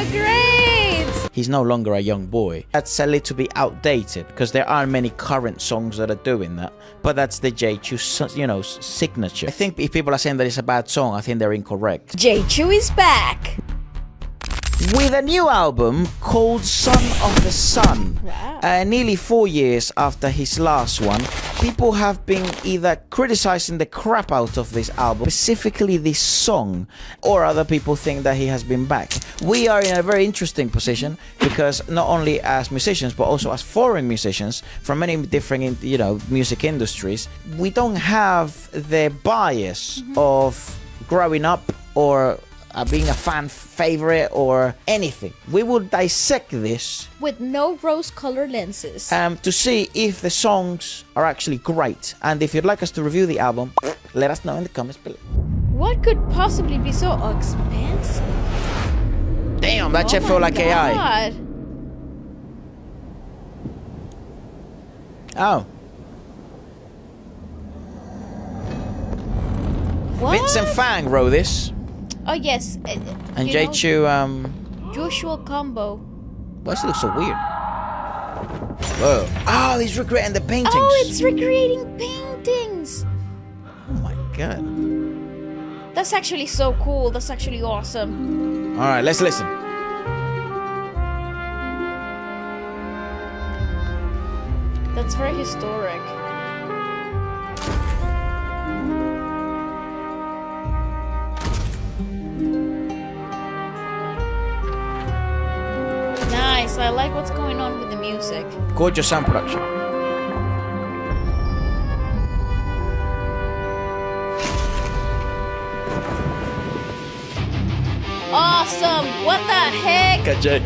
how great! He's no longer a young boy. That's a little bit outdated because there aren't many current songs that are doing that. But that's the J2, signature. I think if people are saying that it's a bad song, I think they're incorrect. J2 is back! With a new album called Son of the Sun. Wow. Nearly 4 years after his last one, people have been either criticizing the crap out of this album, specifically this song, or other people think that he has been back. We are in a very interesting position because not only as musicians but also as foreign musicians from many different music industries, we don't have the bias of growing up or being a fan favorite or anything. We will dissect this with no rose-colored lenses to see if the songs are actually great. And if you'd like us to review the album, let us know in the comments below. What could possibly be so expensive? Damn, that shit felt like AI. God. Oh. What? Vincent Fang wrote this. Oh yes. And J2 usual combo. Why does it look so weird? Whoa. Oh, he's recreating the paintings. Oh, it's recreating paintings. Oh my god. That's actually so cool. That's actually awesome. Alright, let's listen. That's very historic. Nice, I like what's going on with the music. Gorgeous sound production. Awesome! What the heck? KJ.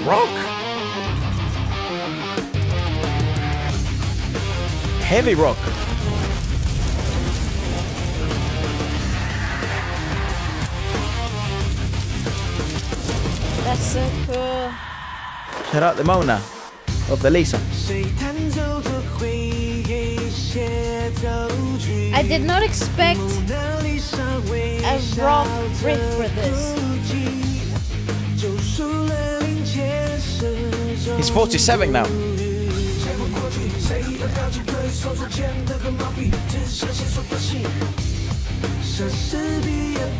Rock. Heavy rock. That's so cool. Shout out the Mona of the Lisa. I did not expect a rock riff for this. He's 47 now.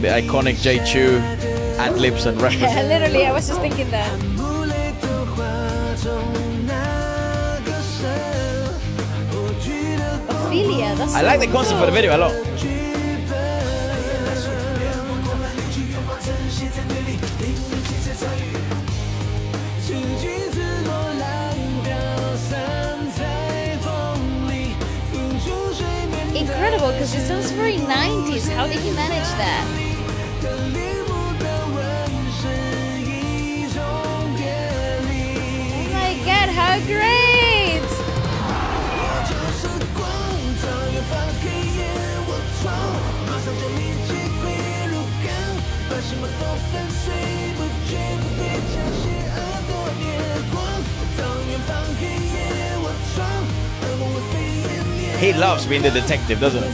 The iconic J2 ad-libs and references. Yeah, literally, I was just thinking that. Ophelia, that's I like the concept for the video a lot. incredible because it sounds very 90s. How did he manage that? Oh my god, how great! He loves being the detective, doesn't he?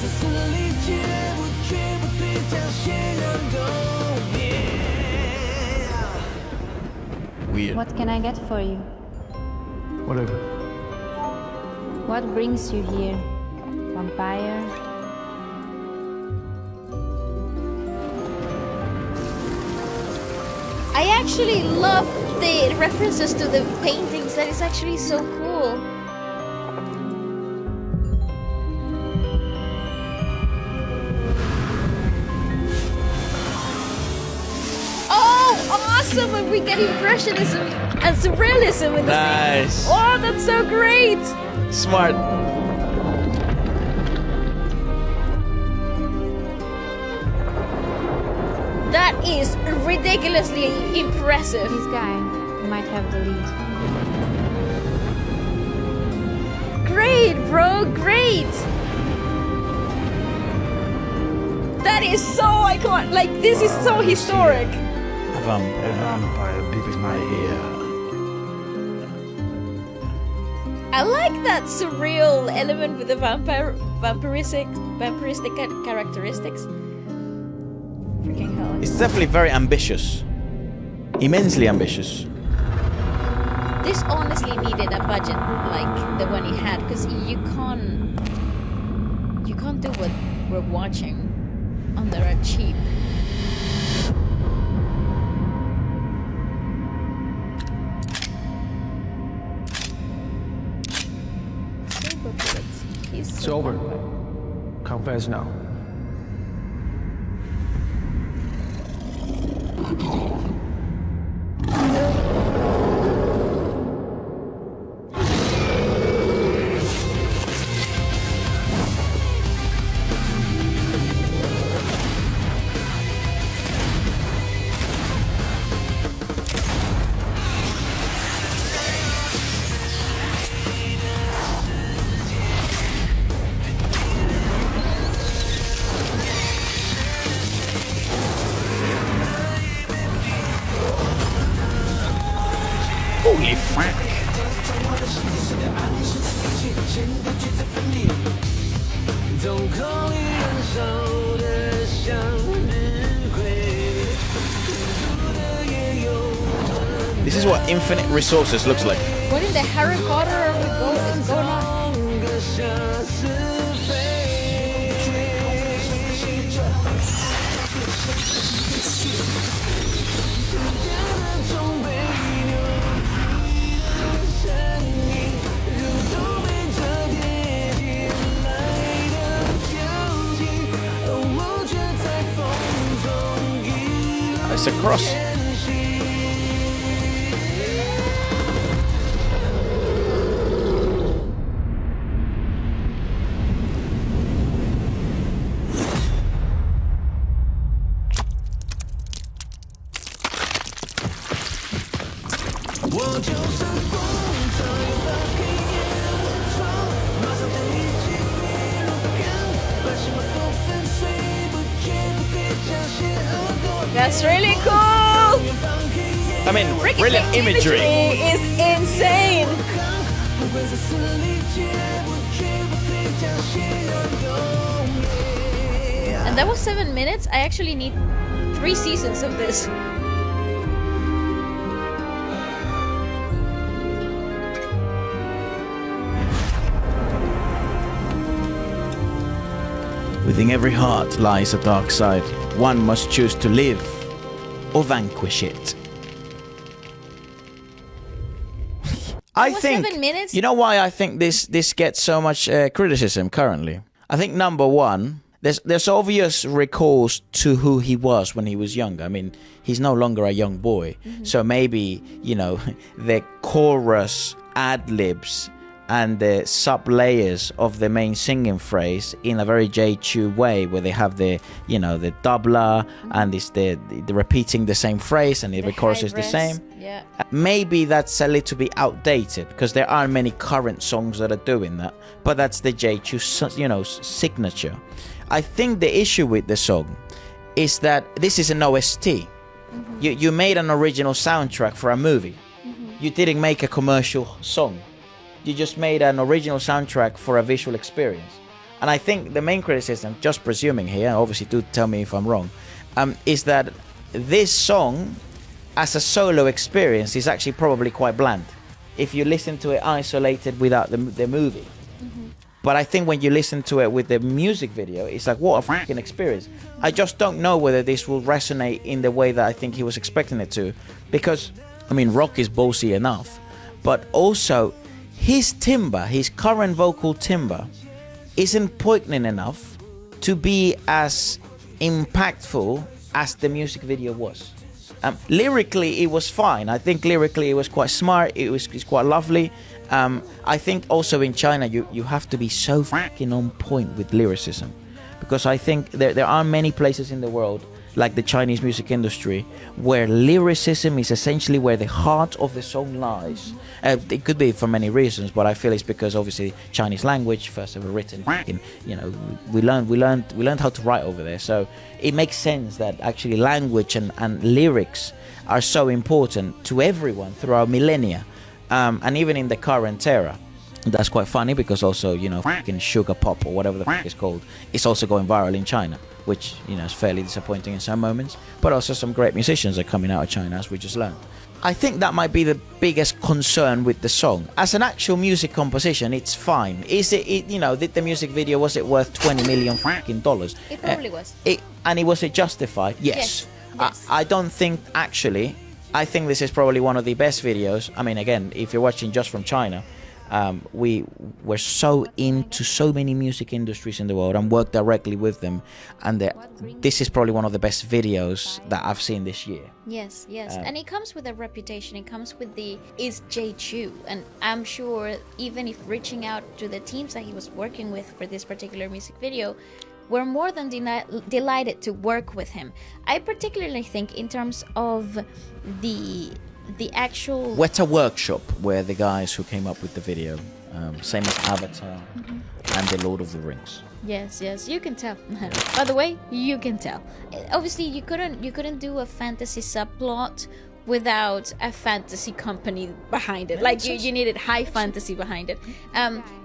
Weird. What can I get for you? Whatever. What brings you here? Vampire? I actually love the references to the paintings. That is actually so cool. Oh, awesome! And we get impressionism and surrealism in the Nice. scene. Oh, that's so great! Smart. That is ridiculously impressive. This guy might have the lead. Great, bro, great! That is so iconic. Like, this is so historic. A vampire bit my ear. I like that surreal element with the vampiristic characteristics. Freaking hell. It's definitely very ambitious. Immensely ambitious. This honestly needed a budget like the one he had, because you can't do what we're watching under a cheap. It's over. Confess now. Holy fuck. This is what infinite resources looks like. What in the Harry Potter are we going on? It's a cross. That's really cool. I mean, Freaking brilliant the imagery. is insane. And that was 7 minutes. I actually need 3 seasons of this. Within every heart lies a dark side. One must choose to live or vanquish it. I was think 7 minutes? you know why I think this gets so much criticism currently. I think number one, there's obvious recalls to who he was when he was younger. I mean, he's no longer a young boy, so maybe the chorus ad-libs and the sub-layers of the main singing phrase in a very J2 way, where they have the doubler and it's the repeating the same phrase and the chorus is the same. Yeah. Maybe that's a little bit outdated because there aren't many current songs that are doing that, but that's the J2 signature. I think the issue with the song is that this is an OST. You made an original soundtrack for a movie. You didn't make a commercial song. You just made an original soundtrack for a visual experience. And I think the main criticism, just presuming here, obviously do tell me if I'm wrong, is that this song as a solo experience is actually probably quite bland if you listen to it isolated without the movie. But I think when you listen to it with the music video, it's like, what a fucking experience. I just don't know whether this will resonate in the way that I think he was expecting it to, because I mean, rock is ballsy enough, but also his timbre, his current vocal timbre, isn't poignant enough to be as impactful as the music video was. Lyrically, it was fine. I think lyrically it was quite smart. It's quite lovely. I think also in China, you have to be so fucking on point with lyricism, because I think there are many places in the world, like the Chinese music industry, where lyricism is essentially where the heart of the song lies. It could be for many reasons, but I feel it's because obviously Chinese language first ever written. We learned how to write over there, so it makes sense that actually language and lyrics are so important to everyone throughout millennia, and even in the current era. That's quite funny because also, you know, fucking Sugar Pop or whatever the fuck it's called, it's also going viral in China, which, you know, is fairly disappointing in some moments. But also some great musicians are coming out of China, as we just learned. I think that might be the biggest concern with the song. As an actual music composition, it's fine. Is it you know, did the music video, was it worth $20 million fucking dollars? It probably was. Was it justified? Yes. Yes. I don't think, actually, I think this is probably one of the best videos. I mean, again, if you're watching just from China, we were so into so many music industries in the world and worked directly with them, and this is probably one of the best videos that I've seen this year. Yes, and it comes with a reputation. It comes with the is Jay Chou, and I'm sure even if reaching out to the teams that he was working with for this particular music video, we're more than delighted to work with him. I particularly think in terms of the actual Weta Workshop were the guys who came up with the video, same as Avatar and The Lord of the Rings. Yes, you can tell. By the way, you can tell. Obviously, you couldn't do a fantasy subplot without a fantasy company behind it. Like you needed high fantasy behind it.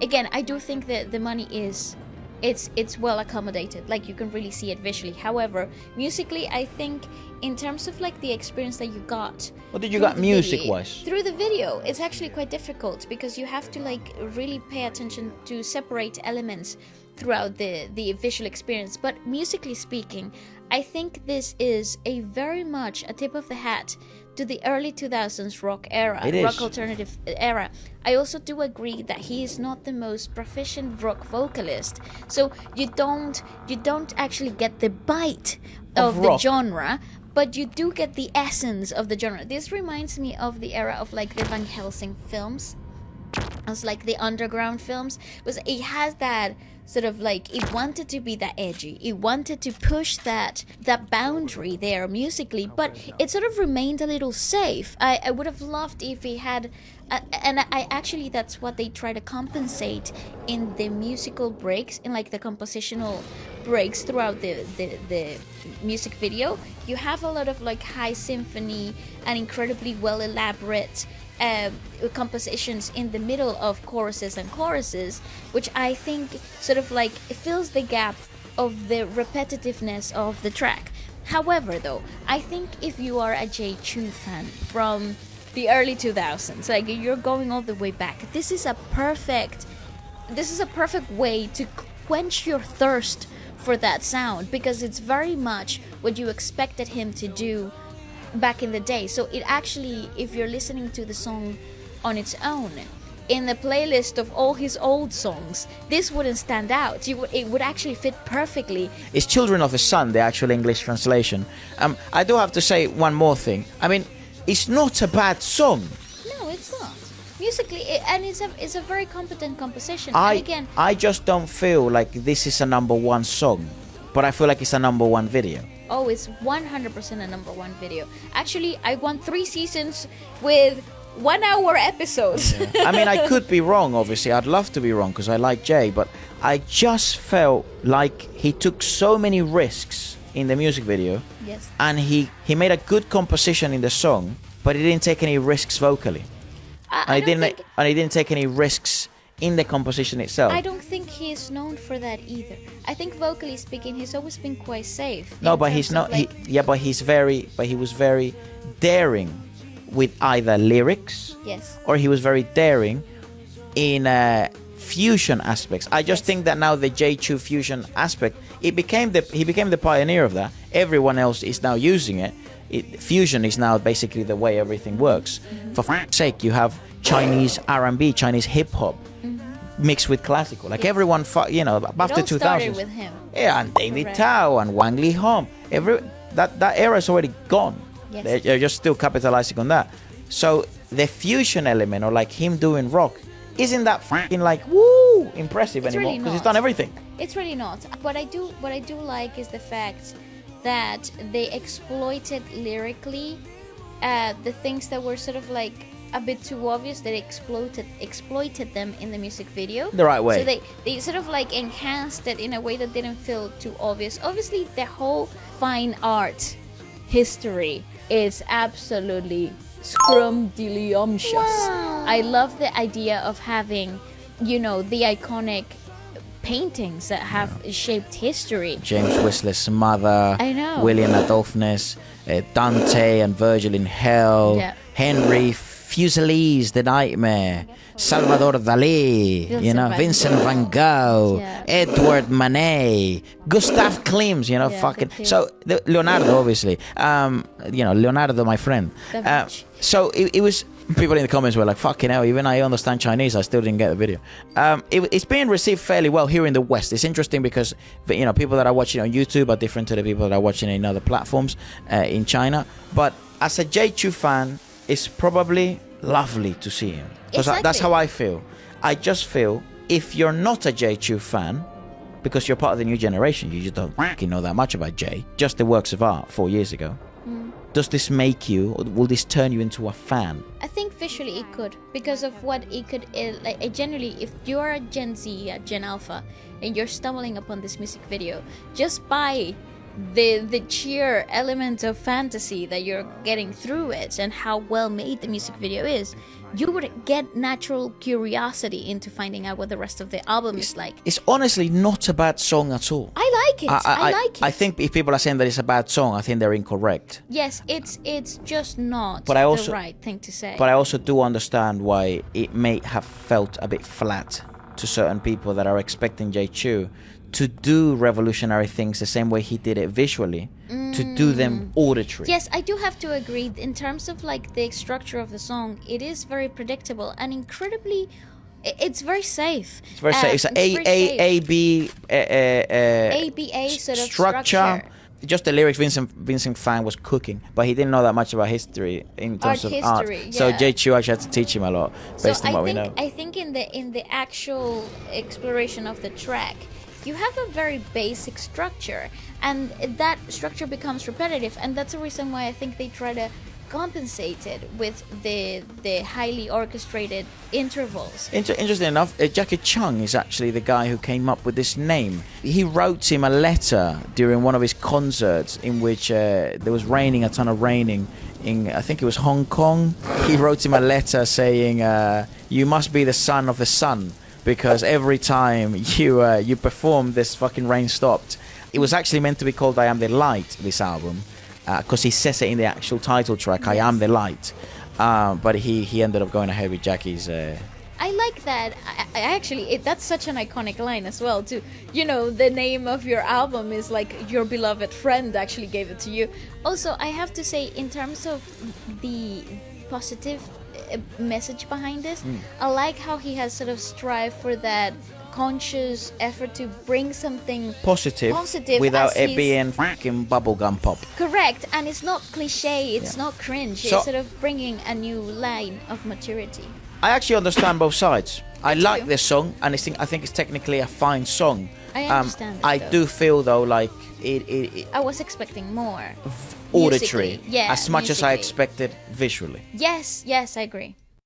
Again, I do think that the money is. It's well accommodated, like you can really see it visually. However, musically, I think in terms of like the experience that you got, What did you got music wise? Through the video, it's actually quite difficult because you have to like really pay attention to separate elements throughout the visual experience. But musically speaking, I think this is a very much a tip of the hat to the early 2000s rock era, rock alternative era. I also do agree that he is not the most proficient rock vocalist, so you don't actually get the bite of the genre, but you do get the essence of the genre. This reminds me of the era of like the Van Helsing films. It's like the underground films, because it has that sort of like, it wanted to be that edgy, it wanted to push that boundary there musically, but it sort of remained a little safe. I would have loved if he had and I actually, that's what they try to compensate in the musical breaks, in like the compositional breaks throughout the music video. You have a lot of like high symphony and incredibly well elaborate compositions in the middle of choruses, which I think sort of like fills the gap of the repetitiveness of the track. However, though, I think if you are a Jay Chou fan from the early 2000s, like you're going all the way back, this is a perfect way to quench your thirst for that sound, because it's very much what you expected him to do back in the day. So it actually, if you're listening to the song on its own, in the playlist of all his old songs, this wouldn't stand out. It would actually fit perfectly. It's Children of the Sun, the actual English translation. I do have to say one more thing. I mean, it's not a bad song. No, it's not. Musically, and it's a very competent composition. And again, I just don't feel like this is a number one song, but I feel like it's a number one video. Oh, it's 100% a number one video. Actually, I want 3 seasons with 1 hour episodes. Yeah. I mean, I could be wrong, obviously. I'd love to be wrong because I like Jay, but I just felt like he took so many risks in the music video. Yes. And he made a good composition in the song, but he didn't take any risks vocally. And he didn't take any risks in the composition itself. I don't think he is known for that either. I think vocally speaking, he's always been quite safe. No, but he's not. Like, he was very daring with either lyrics, yes, or he was very daring in fusion aspects. I just think that now the Jay Chou fusion aspect, he became the pioneer of that. Everyone else is now using it. Fusion is now basically the way everything works. Mm-hmm. For f***'s sake, you have Chinese R&B, Chinese hip hop, mixed with classical. Like everyone, after 2000s. Started with him. Yeah, and David Tao and Wang Li Hong. That era is already gone. Yes. They're just still capitalizing on that. So the fusion element, or like him doing rock, isn't that fucking like woo impressive anymore, because he's done everything. It's really not. What I do like is the fact that they exploited lyrically the things that were sort of like a bit too obvious. They exploited them in the music video the right way. So they sort of like enhanced it in a way that didn't feel too obvious. Obviously, the whole fine art history is absolutely scrumdiddlyumptious. Wow. I love the idea of having you know, the iconic paintings that have shaped history. James Whistler's Mother, I know. William Adolphnus, Dante and Virgil in Hell, Yeah. Henry Fuseli's The Nightmare, Salvador Dali, Vincent van Gogh, Yeah. Edward Manet, Gustav Klimt, Yeah, fucking. good too. So Leonardo, obviously, Leonardo, my friend. Da Vinci. So it was. People in the comments were like, "Fucking hell!" Even I understand Chinese, I still didn't get the video. It's being received fairly well here in the West. It's interesting because people that are watching on YouTube are different to the people that are watching in other platforms in China. But as a J2 fan, it's probably lovely to see him. Because Exactly. that's how I feel. I just feel if you're not a J2 fan, because you're part of the new generation, you just don't fucking know that much about J. Just the works of art 4 years ago. Does this make you, or will this turn you into a fan? I think visually it could, because of what it could. Generally, if you're a Gen Z, a Gen Alpha, and you're stumbling upon this music video, just by the sheer element of fantasy that you're getting through it and how well made the music video is, you would get natural curiosity into finding out what the rest of the album is like. It's honestly not a bad song at all. I like it. I like it. I think if people are saying that it's a bad song, I think they're incorrect. Yes, it's just not But I also- the right thing to say. But I also do understand why it may have felt a bit flat to certain people that are expecting Jay Chou to do revolutionary things the same way he did it visually, to do them auditory. Yes, I do have to agree. In terms of like the structure of the song, it is very predictable and incredibly. It's very safe. It's very safe. It's an ABA sort of structure. Just the lyrics, Vincent Fan was cooking, but he didn't know that much about history in terms of art. history, So yeah. Jay Chou actually had to teach him a lot based on what we know. I think in the actual exploration of the track, you have a very basic structure, and that structure becomes repetitive, and that's the reason why I think they try to compensate it with the highly orchestrated intervals. Interesting enough, Jackie Chung is actually the guy who came up with this name. He wrote him a letter during one of his concerts in which there was a ton of raining in, I think it was Hong Kong. He wrote him a letter saying, "You must be the son of the sun, because every time you perform, this fucking rain stopped." It was actually meant to be called "I Am the Light," this album, because he says it in the actual title track, "I am the light." But he ended up going ahead with Jackie's. I like that. I actually, that's such an iconic line as well, too. The name of your album is like your beloved friend actually gave it to you. Also, I have to say, in terms of the positive message behind this, I like how he has sort of strived for that conscious effort to bring something Positive without as it he's- being fucking bubblegum pop. correct, and it's not cliche, it's not cringe, So- it's sort of bringing a new line of maturity. I actually understand both sides. I like too. this song, and I think it's technically a fine song. I understand I that, do though. feel though like it I was expecting more auditory, musically. Yeah, as much as I musically. expected visually. Yes, I agree.